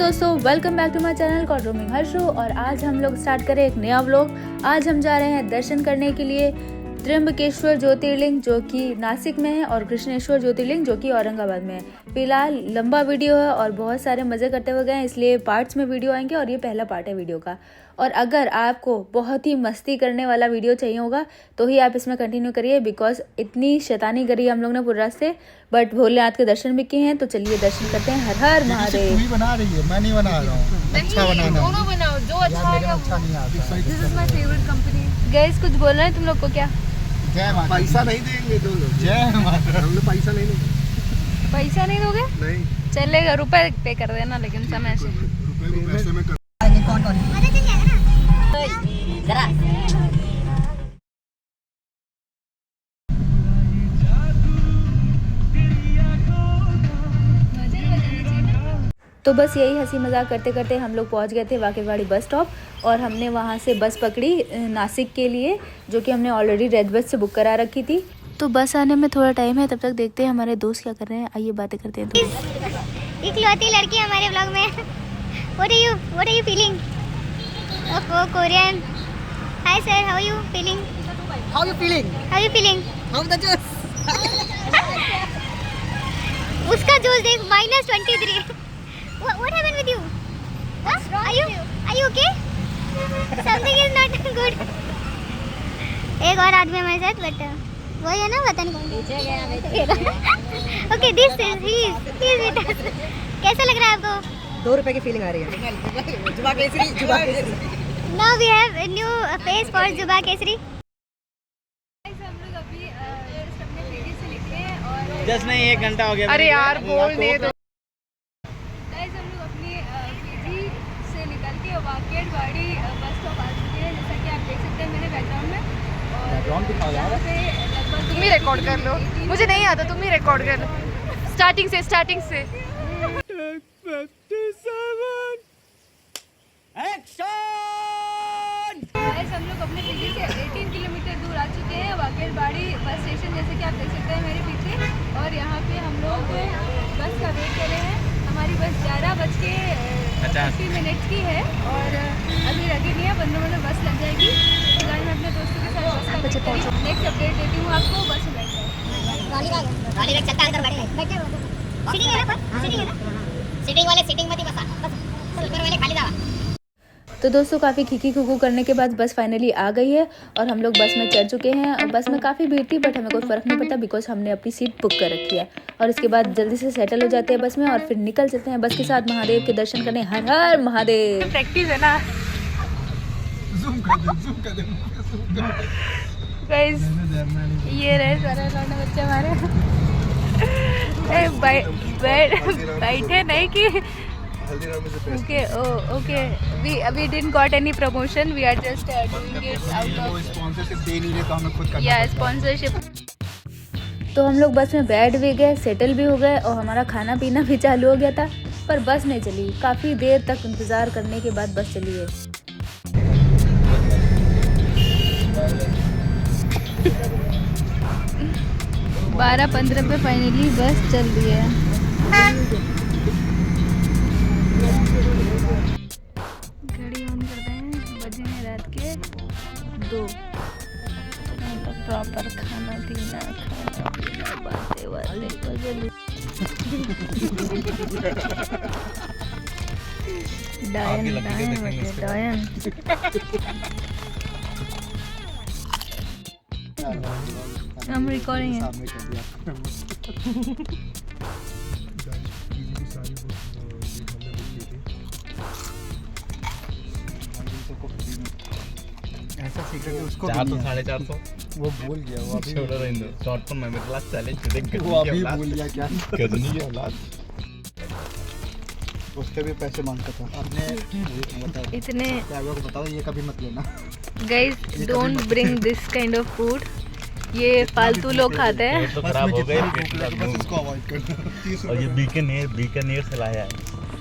दोस्तों, welcome back to my channel called roaming Harshu. और आज हम लोग स्टार्ट करें एक नया व्लॉग। आज हम जा रहे हैं दर्शन करने के लिए त्र्यंबकेश्वर ज्योतिर्लिंग जो कि नासिक में है और कृष्णेश्वर ज्योतिर्लिंग जो कि औरंगाबाद में है। फिलहाल लंबा वीडियो है और बहुत सारे मज़े करते हुए गए हैं, इसलिए पार्ट्स में वीडियो आएंगे और ये पहला पार्ट है वीडियो का। और अगर आपको बहुत ही मस्ती करने वाला वीडियो चाहिए होगा तो ही आप इसमें कंटिन्यू करिए, बिकॉज इतनी शैतानी करी हम लोग ने पूरे रास्ते, बट भोलेनाथ के दर्शन भी किए हैं। तो चलिए दर्शन करते हैं। हर हर महादेव। तू बना रही है, मैं नहीं बना रहा हूँ। अच्छा बनाना, दोनों बनाओ, जो अच्छा है अच्छा नहीं आता। This is my favourite company. Guys कुछ बोल रहे हैं तुम लोग को क्या? जय माता। पैसा नहीं देंगे दो लोग। जय माता। हम लोग पैसा नहीं देंगे। पैसा नहीं दोगे? नहीं, चलेगा, रुपए पे कर देना, लेकिन समय से। रुपए को पैसे में कर। तो बस यही हंसी मजाक करते करते हम लोग पहुंच गए थे वाकेवाड़ी बस स्टॉप। और हमने वहां से बस पकड़ी नासिक के लिए, जो कि हमने ऑलरेडी रेड बस से बुक करा रखी थी। तो बस आने में थोड़ा टाइम है, तब तक देखते हैं हमारे दोस्त क्या कर रहे हैं। आइए बातें करते हैं। इकलौती लड़की हमारे व्लॉग में। What are you feeling? Oh, Korean. Hi sir, how are you feeling? How you feeling? How you feeling? How the juice? उसका जोश देख, -23. What happened with you? Huh? Are you okay? Something is not good. एक और आदमी हमारे साथ, but वही है ना, वतन कौन? Okay, this is he is with us. कैसा लग रहा है आपको? 2 रुपए की फीलिंग आ रही है। जुबा Kesari. Now we have a new face for जुबा केसरी. हम लोग अभी अपने पीजी से निकले और जस्ट नहीं 1 घंटा हो गया। अरे यार बोल दे दो। गाइस हम लोग अपनी पीजी से निकल के वाकेवाड़ी बस स्टॉप आ चुके हैं, जैसा कि आप देख सकते हैं मेरे बैकग्राउंड में। और यहाँ पे लगभग तुम ही रिकॉर्ड कर लो, मुझे नहीं आता, तुम ही रिकॉर्ड कर लो। स्टार्टिंग से गाइस हम लोग अपने पीजी से 18 किलोमीटर दूर आ चुके हैं, वाकेवाड़ी बस स्टेशन, जैसे कि आप देख सकते हैं मेरे पीछे। और यहाँ पे हम लोग बस का वेट कर रहे हैं। हमारी बस 11:50 की है और अभी लगी नहीं है, 15 मिनट बस लग जाएगी। फिलहाल मैं अपने दोस्तों के साथ बस का वेट कर रही हूँ। नेक्स्ट अपडेट देती हूँ आपको बस में बैठ कर। तो दोस्तों काफ़ी खिकी खुकू करने के बाद बस फाइनली आ गई है और हम लोग बस में चढ़ चुके हैं। और बस में काफ़ी भीड़ थी, बट हमें कोई फ़र्क नहीं पड़ता, बिकॉज हमने अपनी सीट बुक कर रखी है। और इसके बाद जल्दी से सेटल हो जाते हैं बस में और फिर निकल चलते हैं बस के साथ महादेव के दर्शन करने। हर हर महादेव। प्रैक्टिस है ना ज़ूम कर दे। गाइस ये रहे सारे लौंडे बच्चे हमारे। बैठे नहीं कि okay we didn't got any promotion, we are just doing it out of sponsorship दे नहीं रहे तो हमें खुद करना या स्पॉन्सरशिप। तो हम लोग बस में बैठ भी गए, सेटल भी हो गए और हमारा खाना पीना भी चालू हो गया था, पर बस नहीं चली। काफ़ी देर तक इंतज़ार करने के बाद बस चली है। 12:15 पे फाइनली बस चल रही है। घड़ी ऑन करते हैं, बजे हैं रात के 2। प्रॉपर खाना पीना बातें डायन। हम रिकॉर्डिंग है। ऐसा सीक्रेट है उसको 400-450 वो भूल गया। वो अभी छोड़ो रहने दो। शॉर्ट फॉर्म में मेरे क्लास चैलेंज देख वो अभी भूल गया क्या गजनी की औलाद। उसके भी पैसे मांगता था अपने। इतने ड्राइवर को बताओ ये कभी मत लेना। Guys don't bring this kind of food, ये फालतू लोग खाते हैं। तो खराब हो गए बस उसको अवॉइड करना। और ये बीकानेर से लाया है।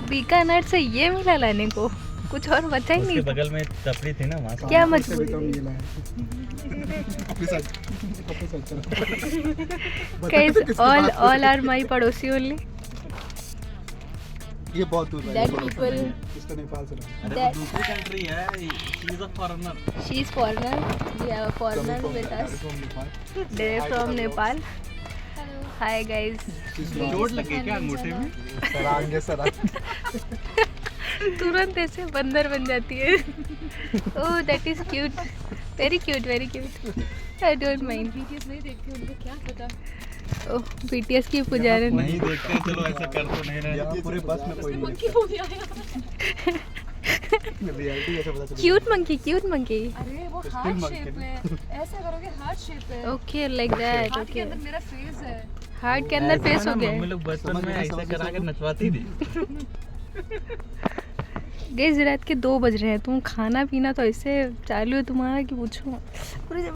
बीकानेर से ये मिला लाने को, कुछ और बचा ही नहीं। उसके बगल में टपरी थी ना, वहाँ से। क्या मजबूरी? Guys, all are my पड़ोसी only. ये बहुत दूर है That people, इसका नेपाल से रहा अरे That- वो दूसरी कंट्री है, she is a foreigner. she is foreigner. We have a foreigner with us. They are from Nepal. Hi guys. चोट लग गई क्या अंगूठे में? सरांगे तुरंत ऐसे बंदर बन जाती है. Oh, that is cute. Very cute, very cute. I don't mind. BTS नहीं देखते, उनको क्या पता. Oh, BTS की पुजारी नहीं देखते, चलो ऐसा कर तो नहीं रहे। यहाँ पूरे बस में कोई नहीं रियलिटी ऐसा पता चला Cute monkey, cute monkey. अरे वो Still हार्ट monkey. शेप है, ऐसा करोगे हार्ट शेप है। Okay, like that. हार्ट के Okay. अंदर मेरा फेस है। हार्ट के अंदर फेस हो गया. मम्मी लोग बचपन में ऐसे करा के नचवाती थी। गैस रात के 2 बज रहे हैं, तुम खाना पीना तो ऐसे चालू है तुम्हारा कि पूछो. पूरे जब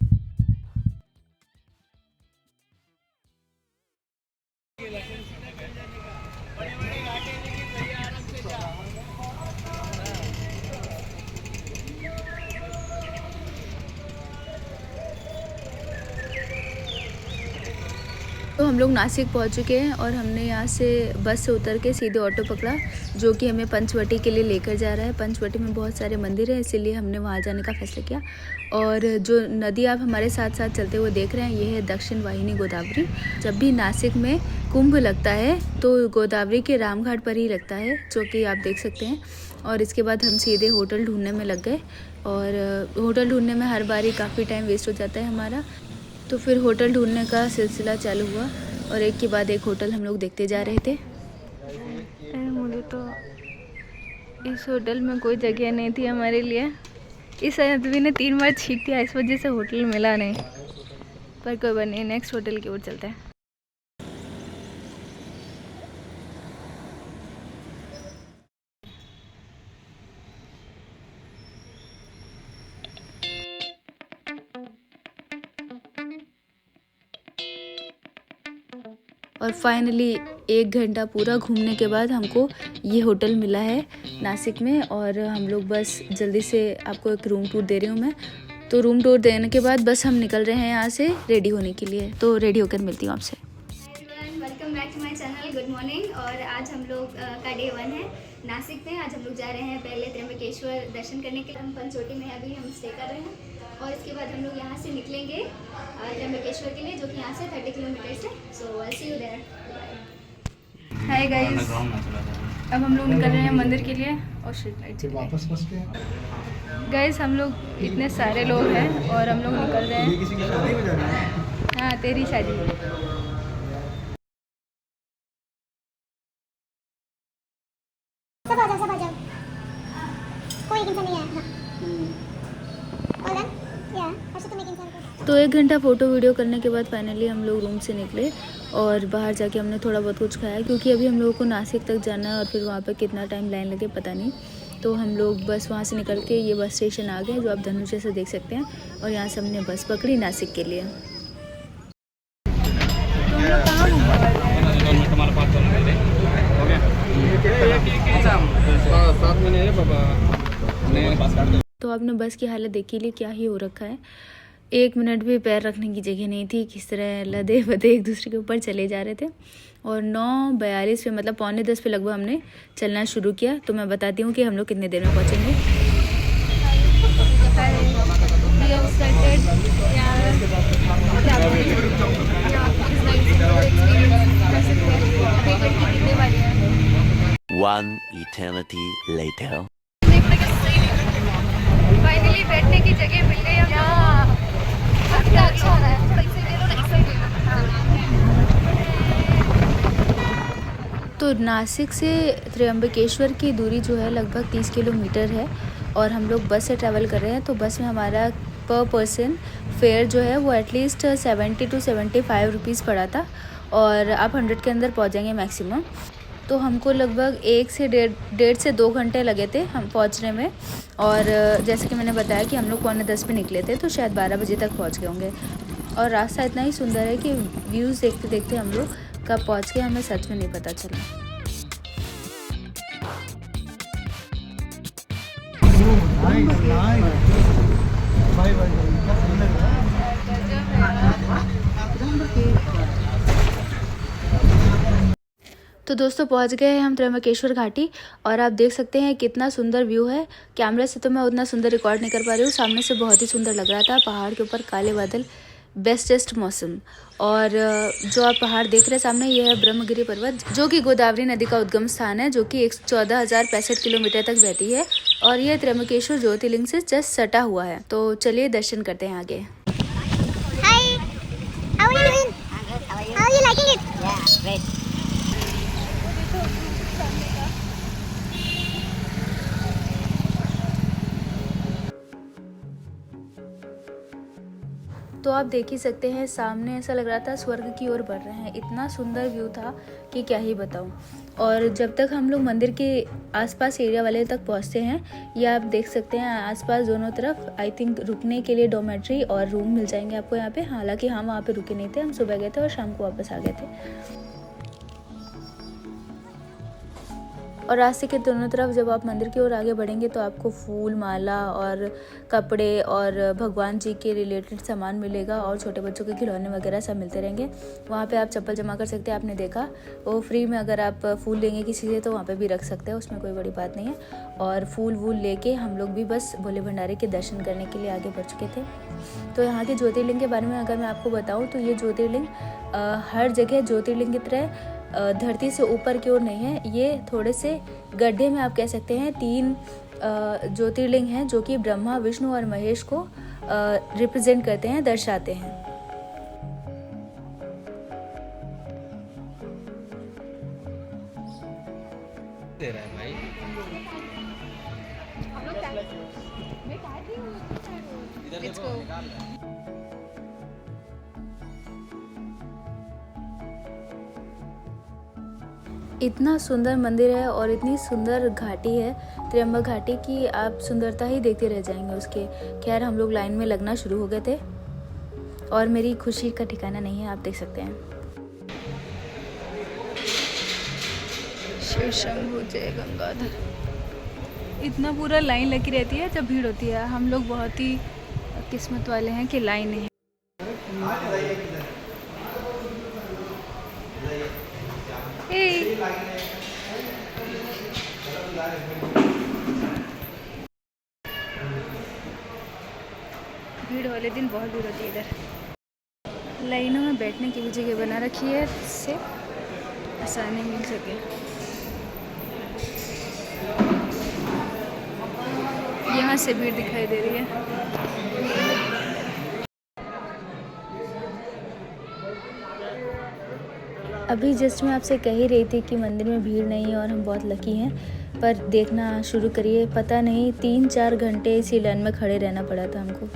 तो हम लोग नासिक पहुंच चुके हैं और हमने यहाँ से बस से उतर के सीधे ऑटो पकड़ा जो कि हमें पंचवटी के लिए लेकर जा रहा है. पंचवटी में बहुत सारे मंदिर हैं, इसीलिए हमने वहाँ जाने का फैसला किया. और जो नदी आप हमारे साथ साथ चलते हुए देख रहे हैं ये है दक्षिण वाहिनी गोदावरी. जब भी नासिक में कुंभ लगता है तो गोदावरी के रामघाट पर ही लगता है, जो कि आप देख सकते हैं. और इसके बाद हम सीधे होटल ढूंढने में लग गए और होटल ढूंढने में हर बार ही काफ़ी टाइम वेस्ट हो जाता है हमारा. तो फिर होटल ढूंढने का सिलसिला चालू हुआ और एक के बाद एक होटल हम लोग देखते जा रहे थे. मुझे तो इस होटल में कोई जगह नहीं थी हमारे लिए. इस आदमी ने 3 बार छींक दिया, इस वजह से होटल मिला नहीं. पर कोई बात नहीं, नेक्स्ट होटल की ओर चलते हैं. और फाइनली 1 घंटा पूरा घूमने के बाद हमको ये होटल मिला है नासिक में. और हम लोग बस जल्दी से आपको एक रूम टूर दे रही हूँ मैं. तो रूम टूर देने के बाद बस हम निकल रहे हैं यहाँ से रेडी होने के लिए. तो रेडी होकर मिलती हूँ आपसे. Welcome back to my channel. Good morning. और आज हम लोग का डे 1 है नासिक में. आज हम लोग जा रहे हैं पहले त्र्यंबकेश्वर दर्शन करने के लिए. हम पंचवटी में अभी हम स्टे कर रहे हैं और इसके बाद हम लोग यहाँ से निकलेंगे त्र्यंबकेश्वर के लिए, जो कि यहाँ से 30 किलोमीटर है. सो आई सी यू देयर. हाय गाइस, अब हम लोग निकल रहे हैं मंदिर के लिए. और शिट लाइट वापस बस के गाइस, हम लोग इतने सारे लोग हैं और हम लोग निकल रहे हैं. किसी की शादी में जाना है. हाँ, तेरी शादी. सब आ जाओ कोई एक इंसान नहीं है. ऑल या हर्षित तुम एक इंसान को. तो 1 घंटा फ़ोटो वीडियो करने के बाद फाइनली हम लोग रूम से निकले और बाहर जाके हमने थोड़ा बहुत कुछ खाया, क्योंकि अभी हम लोगों को नासिक तक जाना है और फिर वहाँ पे कितना टाइम लाइन लगे पता नहीं. तो हम लोग बस वहाँ से निकल के ये बस स्टेशन आ गए जो आप धनुषा से देख सकते हैं. और यहाँ से हमने बस पकड़ी नासिक के लिए. तो हम लोग कहाँ तो आपने बस की हालत देखी ली, क्या ही हो रखा है. 1 मिनट भी पैर रखने की जगह नहीं थी. किस तरह लदे बदे एक दूसरे के ऊपर चले जा रहे थे. और 9:42 पे मतलब 9:45 पे लगभग हमने चलना शुरू किया. तो मैं बताती हूँ कि हम लोग कितने देर में पहुँचेंगे. One eternity later. फाइनली बैठने की जगह मिल गई हमको. कितना अच्छा हो रहा है. थोड़ा इसे ले लो ना, इसे ले लो. तो नासिक से त्र्यंबकेश्वर की दूरी जो है लगभग 30 किलोमीटर है और हम लोग बस से ट्रैवल कर रहे हैं. तो बस में हमारा पर पर्सन फेयर जो है वो एटलीस्ट 70 to 75 रुपीज़ पड़ा था और आप 100 के अंदर पहुंच जाएंगे मैक्सिमम. तो हमको लगभग 1 से 1.5 से 2 घंटे लगे थे हम पहुंचने में. और जैसे कि मैंने बताया कि हम लोग 9:45 पे निकले थे तो शायद 12 बजे तक पहुंच गए होंगे. और रास्ता इतना ही सुंदर है कि व्यूज़ देखते देखते हम लोग कब पहुंच गए हमें सच में नहीं पता चला. तो दोस्तों पहुंच गए हैं हम त्र्यंबकेश्वर घाटी और आप देख सकते हैं कितना सुंदर व्यू है। कैमरे से तो मैं उतना सुंदर रिकॉर्ड नहीं कर पा रही हूँ, सामने से बहुत ही सुंदर लग रहा था। पहाड़ के ऊपर काले बादल, बेस्टेस्ट मौसम। और जो आप पहाड़ देख रहे हैं सामने, ये है ब्रह्मगिरी पर्वत, जो कि गोदावरी नदी का उद्गम स्थान है, जो कि 14,065 किलोमीटर तक बहती है और यह त्र्यंबकेश्वर ज्योतिर्लिंग से जस्ट सटा हुआ है। तो चलिए दर्शन करते हैं आगे। Hi, how are you doing? How are you liking it? Yeah, great. तो आप देख ही सकते हैं सामने ऐसा लग रहा था स्वर्ग की ओर बढ़ रहे हैं। इतना सुंदर व्यू था कि क्या ही बताऊं। और जब तक हम लोग मंदिर के आसपास एरिया वाले तक पहुंचते हैं, ये आप देख सकते हैं आसपास दोनों तरफ आई थिंक रुकने के लिए डॉर्मेट्री और रूम मिल जाएंगे आपको यहाँ पे। हालांकि हम वहाँ पे रुके नहीं थे, हम सुबह गए थे और शाम को वापस आ गए थे। और रास्ते के दोनों तरफ जब आप मंदिर की ओर आगे बढ़ेंगे तो आपको फूल, माला और कपड़े और भगवान जी के रिलेटेड सामान मिलेगा और छोटे बच्चों के खिलौने वगैरह सब मिलते रहेंगे। वहाँ पे आप चप्पल जमा कर सकते हैं, आपने देखा वो फ्री में। अगर आप फूल लेंगे किसी से तो वहाँ पे भी रख सकते हैं, उसमें कोई बड़ी बात नहीं है। और फूल वूल लेके हम लोग भी बस भोले भंडारी के दर्शन करने के लिए आगे बढ़ चुके थे। तो यहाँ के ज्योतिर्लिंग के बारे में अगर मैं आपको बताऊँ तो ये ज्योतिर्लिंग हर जगह ज्योतिर्लिंग की तरह धरती से ऊपर की ओर नहीं है। ये थोड़े से गड्ढे में आप कह सकते हैं 3 ज्योतिर्लिंग हैं, जो कि ब्रह्मा, विष्णु और महेश को रिप्रेजेंट करते हैं, दर्शाते हैं। दे रहा है भाई। Let's go. इतना सुंदर मंदिर है और इतनी सुंदर घाटी है त्र्यंबक घाटी की, आप सुंदरता ही देखते रह जाएंगे उसके। खैर हम लोग लाइन में लगना शुरू हो गए थे और मेरी खुशी का ठिकाना नहीं है, आप देख सकते हैं। शिव शंभु जय गंगाधर। इतना पूरा लाइन लगी रहती है जब भीड़ होती है। हम लोग बहुत ही किस्मत वाले हैं कि लाइन है। भीड़ वाले दिन बहुत भीड़ होती है इधर। लाइनों में बैठने की भी जगह बना रखी है जिससे आसानी मिल सके। यहाँ से भीड़ दिखाई दे रही है। अभी जस्ट मैं आपसे कह ही रही थी कि मंदिर में भीड़ नहीं है और हम बहुत लकी हैं, पर देखना शुरू करिए। पता नहीं 3-4 घंटे इसी लाइन में खड़े रहना पड़ा था हमको।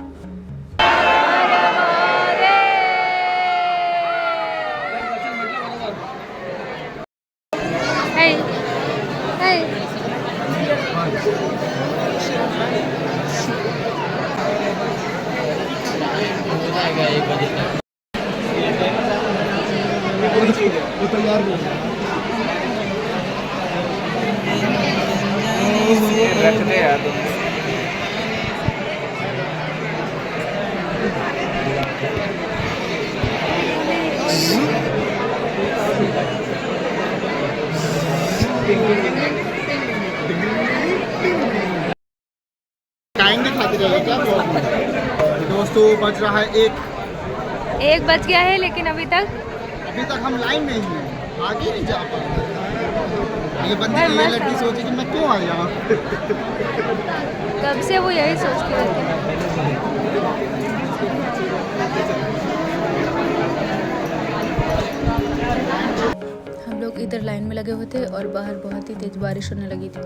वो तैयार नहीं रख दे यार तुम। टाइम भी खाते रहेगा क्या दोस्तों? बज रहा है 1 बज गया है, लेकिन अभी तक हम लाइन में ही हैं, आगे नहीं जा पा रहे। ये बंदी ये लड़की सोची कि मैं क्यों आ यहाँ। तब से वो यही सोचती रहती है। हम लोग इधर लाइन में लगे हुए थे और बाहर बहुत ही तेज बारिश होने लगी थी।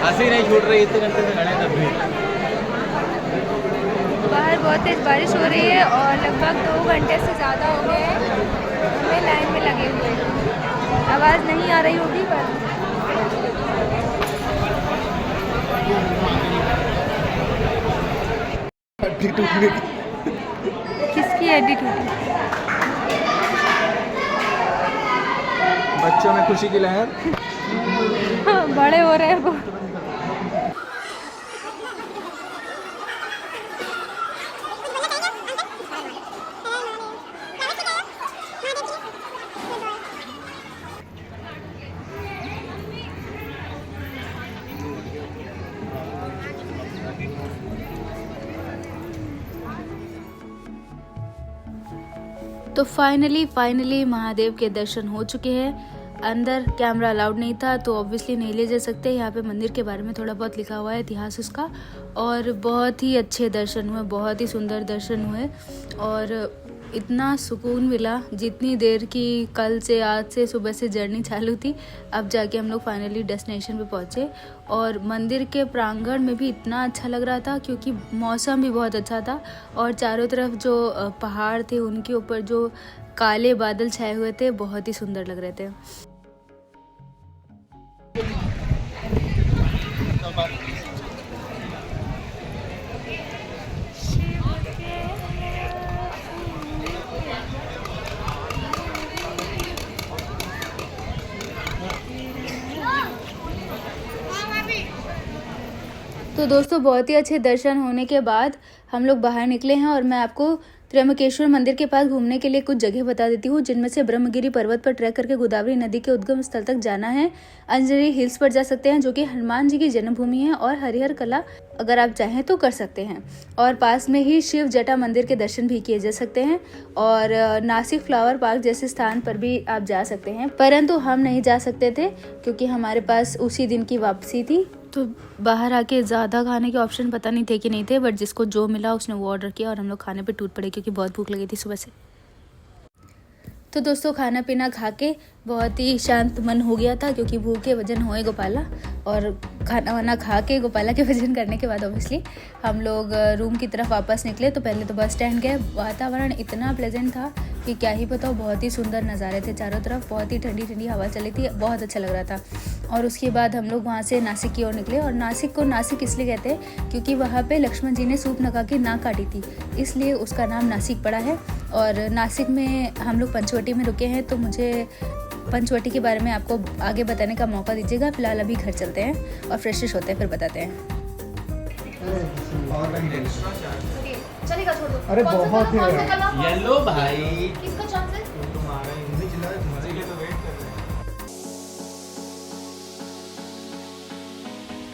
हंसी नहीं छूट रही, इतने घंटे से खड़े तब भी। बाहर बहुत तेज बारिश हो रही है और लगभग 2 घंटे से ज़्यादा हो गए हैं हमें लाइन में लगे हुए। आवाज़ नहीं आ रही होगी पर किसकी हड्डी टूटी? बच्चों में खुशी की लहर। बड़े हो रहे हैं वो। तो फाइनली महादेव के दर्शन हो चुके हैं। अंदर कैमरा अलाउड नहीं था तो ऑब्वियसली नहीं ले जा सकते। यहाँ पे मंदिर के बारे में थोड़ा बहुत लिखा हुआ है, इतिहास उसका, और बहुत ही अच्छे दर्शन हुए, बहुत ही सुंदर दर्शन हुए और इतना सुकून मिला। जितनी देर की कल से आज से सुबह से जर्नी चालू थी, अब जाके हम लोग फाइनली डेस्टिनेशन पे पहुँचे। और मंदिर के प्रांगण में भी इतना अच्छा लग रहा था क्योंकि मौसम भी बहुत अच्छा था और चारों तरफ जो पहाड़ थे उनके ऊपर जो काले बादल छाए हुए थे, बहुत ही सुंदर लग रहे थे। तो दोस्तों बहुत ही अच्छे दर्शन होने के बाद हम लोग बाहर निकले हैं और मैं आपको त्र्यंबकेश्वर मंदिर के पास घूमने के लिए कुछ जगह बता देती हूँ, जिनमें से ब्रह्मगिरी पर्वत पर ट्रैक करके गोदावरी नदी के उद्गम स्थल तक जाना है। अंजनी हिल्स पर जा सकते हैं जो कि हनुमान जी की जन्मभूमि है, और हरिहर कला अगर आप चाहें तो कर सकते हैं। और पास में ही शिव जटा मंदिर के दर्शन भी किए जा सकते हैं और नासिक फ्लावर पार्क जैसे स्थान पर भी आप जा सकते हैं, परंतु हम नहीं जा सकते थे क्योंकि हमारे पास उसी दिन की वापसी थी। तो बाहर आके ज़्यादा खाने के ऑप्शन पता नहीं थे कि नहीं थे, बट जिसको जो मिला उसने वो ऑर्डर किया और हम लोग खाने पे टूट पड़े क्योंकि बहुत भूख लगी थी सुबह से। तो दोस्तों खाना पीना खा के बहुत ही शांत मन हो गया था क्योंकि भूखे वजन होए गोपाला, और खाना वाना खा के गोपाला के वजन करने के बाद ऑब्वियसली हम लोग रूम की तरफ वापस निकले। तो पहले तो बस स्टैंड गए। वातावरण इतना प्लेजेंट था कि क्या ही बताओ, बहुत ही सुंदर नज़ारे थे चारों तरफ, बहुत ही ठंडी ठंडी हवा चली थी, बहुत अच्छा लग रहा था। और उसके बाद हम लोग वहाँ से नासिक की ओर निकले। और नासिक को नासिक इसलिए कहते हैं क्योंकि वहाँ पे लक्ष्मण जी ने सूर्पनखा की नाक काटी थी, इसलिए उसका नाम नासिक पड़ा है। और नासिक में हम लोग पंचवटी में रुके हैं, तो मुझे पंचवटी के बारे में आपको आगे बताने का मौका दीजिएगा। फिलहाल अभी घर चलते हैं और फ्रेश होते हैं, फिर बताते हैं। चलेगा, छोड़ दो। अरे बहुत है येलो भाई। किसका चांस है?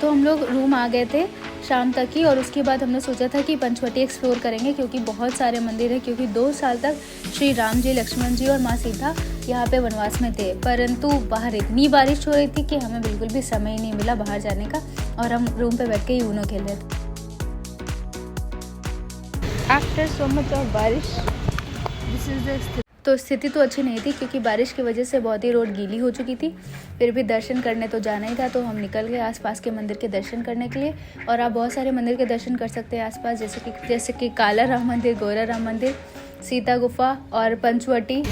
तो हम लोग रूम आ गए थे शाम तक ही, और उसके बाद हमने सोचा था कि पंचवटी एक्सप्लोर करेंगे क्योंकि बहुत सारे मंदिर हैं। क्योंकि 2 साल तक श्री राम जी, लक्ष्मण जी और माँ सीता यहाँ पे वनवास में थे, परंतु बाहर इतनी बारिश हो रही थी कि हमें बिल्कुल भी समय नहीं मिला बाहर जाने का, और हम रूम पे बैठ के यूनो खेल रहे थे। आफ्टर सो मच ऑफ बारिश दिस इज द। तो स्थिति तो अच्छी नहीं थी क्योंकि बारिश की वजह से बहुत ही रोड गीली हो चुकी थी, फिर भी दर्शन करने तो जाना ही था, तो हम निकल गए आसपास के मंदिर के दर्शन करने के लिए। और आप बहुत सारे मंदिर के दर्शन कर सकते हैं आसपास, जैसे कि काला राम मंदिर, गोरा राम मंदिर, सीता गुफा और पंचवटी।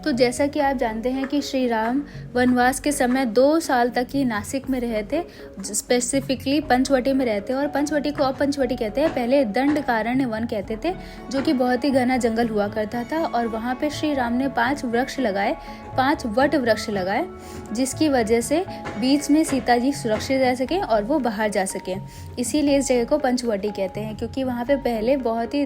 तो जैसा कि आप जानते हैं कि श्री राम वनवास के समय 2 साल तक ही नासिक में रहे थे, स्पेसिफिकली पंचवटी में रहते, और पंचवटी को अब पंचवटी कहते हैं, पहले दंडकारण्य वन कहते थे, जो कि बहुत ही घना जंगल हुआ करता था। और वहाँ पे श्री राम ने 5 वृक्ष लगाए, 5 वट वृक्ष लगाए, जिसकी वजह से बीच में सीता जी सुरक्षित रह सके और वो बाहर जा सके। इसीलिए इस जगह को पंचवटी कहते हैं, क्योंकि वहाँ पे पहले बहुत ही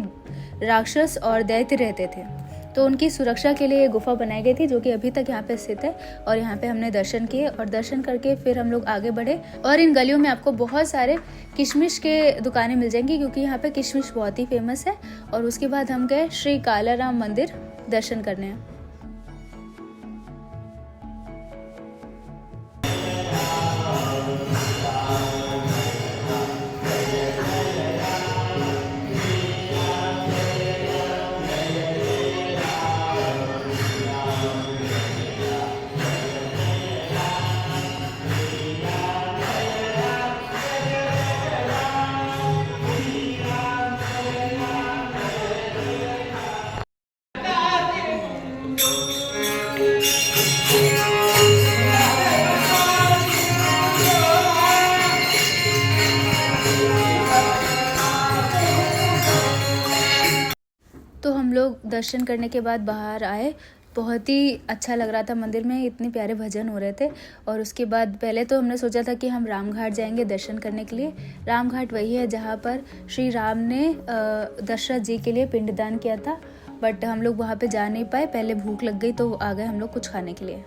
राक्षस और दैत्य रहते थे, तो उनकी सुरक्षा के लिए ये गुफा बनाई गई थी, जो कि अभी तक यहाँ पे स्थित है। और यहाँ पे हमने दर्शन किए, और दर्शन करके फिर हम लोग आगे बढ़े। और इन गलियों में आपको बहुत सारे किशमिश के दुकानें मिल जाएंगी क्योंकि यहाँ पे किशमिश बहुत ही फेमस है। और उसके बाद हम गए श्री काला राम मंदिर दर्शन करने। तो हम लोग दर्शन करने के बाद बाहर आए बहुत ही अच्छा लग रहा था मंदिर में, इतने प्यारे भजन हो रहे थे। और उसके बाद पहले तो हमने सोचा था कि हम राम घाट जाएंगे दर्शन करने के लिए। राम घाट वही है जहाँ पर श्री राम ने दशरथ जी के लिए पिंडदान किया था, बट हम लोग वहाँ पे जा नहीं पाए, पहले भूख लग गई तो आ गए हम लोग कुछ खाने के लिए।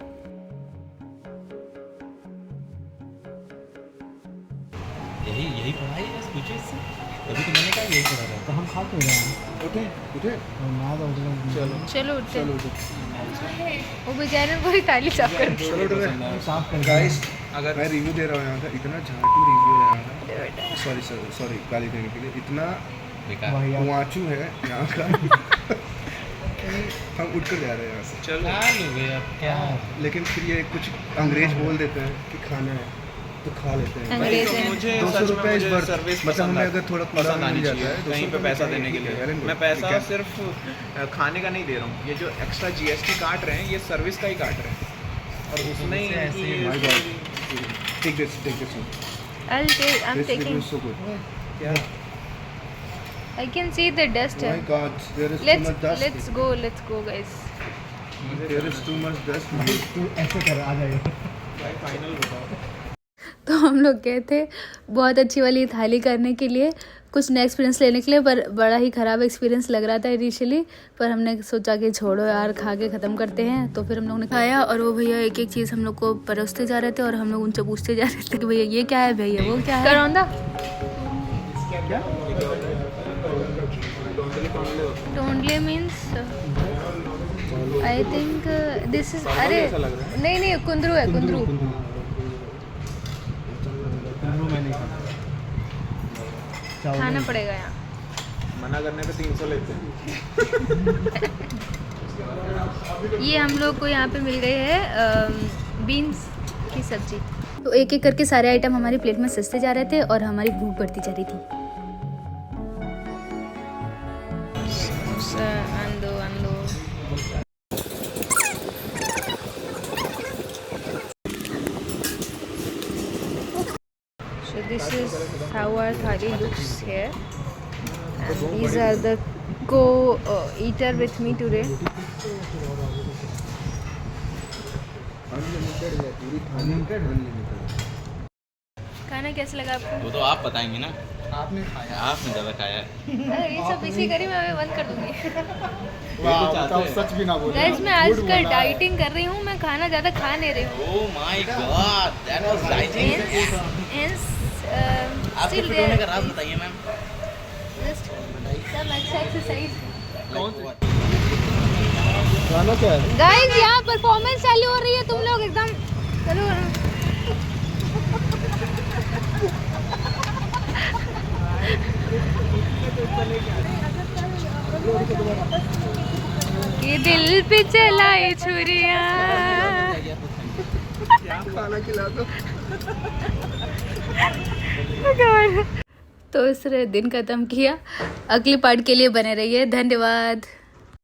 यही पढ़ाई है, पूछो इससे। अभी तो मैंने कहा यही पढ़ा रहा है। तो हम खा क्यों रहे हैं? उठे उठे ना तो चलो चलो उठते चलो उठो वो बेचारे पूरी थाली साफ कर दी। चलो उठो साफ कर। गाइस अगर मैं रिव्यू दे रहा हूँ यहाँ का, इतना झाटू रिव्यू है यहाँ का, सॉरी गाली देने के लिए, इतना वाचू है यहाँ का हम उठ कर जा रहे हैं यहाँ से। चलो क्या, लेकिन फिर ये कुछ अंग्रेज बोल देते हैं कि खाना है तो खा लेते हैं। अंग्रेज हैं। मुझे 200 रुपये इस बार सर्विस मतलब हमें अगर थोड़ा पसंद आनी मिल जाता चाहिए है कहीं पे पैसा देने के लिए। मैं पैसा सिर्फ खाने का नहीं दे रहा हूँ, ये जो एक्स्ट्रा GST काट रहे हैं ये सर्विस का ही काट रहे हैं, और उसमें ही take this I'm taking. so good. क्या I can see the dust. Oh my God, there is too much dust. Let's go guys. There is too much dust. तू ऐसे कर आ जाएगा। फाइनल बताओ। तो हम लोग गए थे बहुत अच्छी वाली थाली करने के लिए, कुछ नया एक्सपीरियंस लेने के लिए, पर बड़ा ही ख़राब एक्सपीरियंस लग रहा था इनिशियली। पर हमने सोचा कि छोड़ो यार, खा के ख़त्म करते हैं। तो फिर हम लोग ने खाया और वो भैया एक एक चीज़ हम लोग को परोसते जा रहे थे और हम लोग उनसे पूछते जा रहे थे कि भैया ये क्या है, भैया वो क्या है। करौंदा टोंडले means I think this is, अरे नहीं कुंदरू है, कुंदरू। खाना पड़ेगा यहाँ, मना करने पे 300 लेते हैं। ये हम लोग को यहाँ पे मिल गई है बीन्स की सब्जी। तो एक एक करके सारे आइटम हमारी प्लेट में सजते जा रहे थे और हमारी भूख बढ़ती जा रही थी। अंदो So this is how our thali looks here, and these are the co-eater with me today. खाना कैसा लगा आपको? वो तो आप बताएंगे ना, आपने ज़्यादा खाया है। अरे ये सब इसी करी मैं बंद कर दूंगी। सच भी ना बोल। गाइस मैं आजकल डाइटिंग कर रही हूँ, मैं खाना ज़्यादा खा नहीं रही हूँ। Oh my God, that was dieting. आपके फिट होने का राज बताइए मैम। सब अच्छा एक्सरसाइज। खाना क्या है? गाइस यहाँ परफॉर्मेंस चालू हो रही है, तुम लोग एकदम चलो। ये दिल पे चलाई छुरिया। खाना खिला दो। तो इस दिन ख़त्म किया। अगली पार्ट के लिए बने रहिए। धन्यवाद।